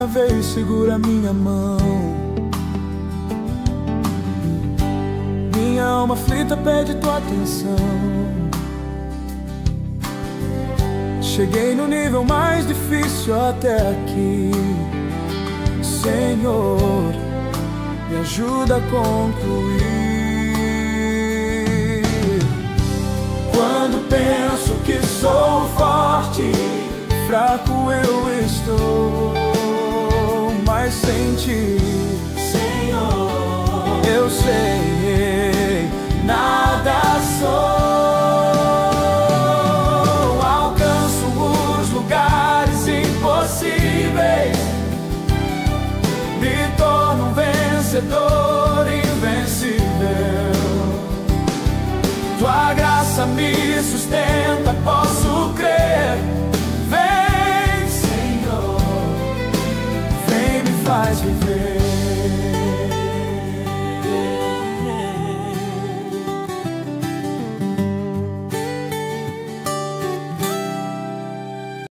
Vez segura minha mão. Minha alma aflita pede tua atenção. Cheguei no nível mais difícil até aqui. Senhor, me ajuda a concluir. Quando penso que sou forte, fraco eu estou. Mas sem ti, Senhor, eu sei, nada sou. Alcanço os lugares impossíveis, me torno um vencedor invencível. Tua graça me sustenta, posso crer. Vem, Senhor, vem, me faz viver.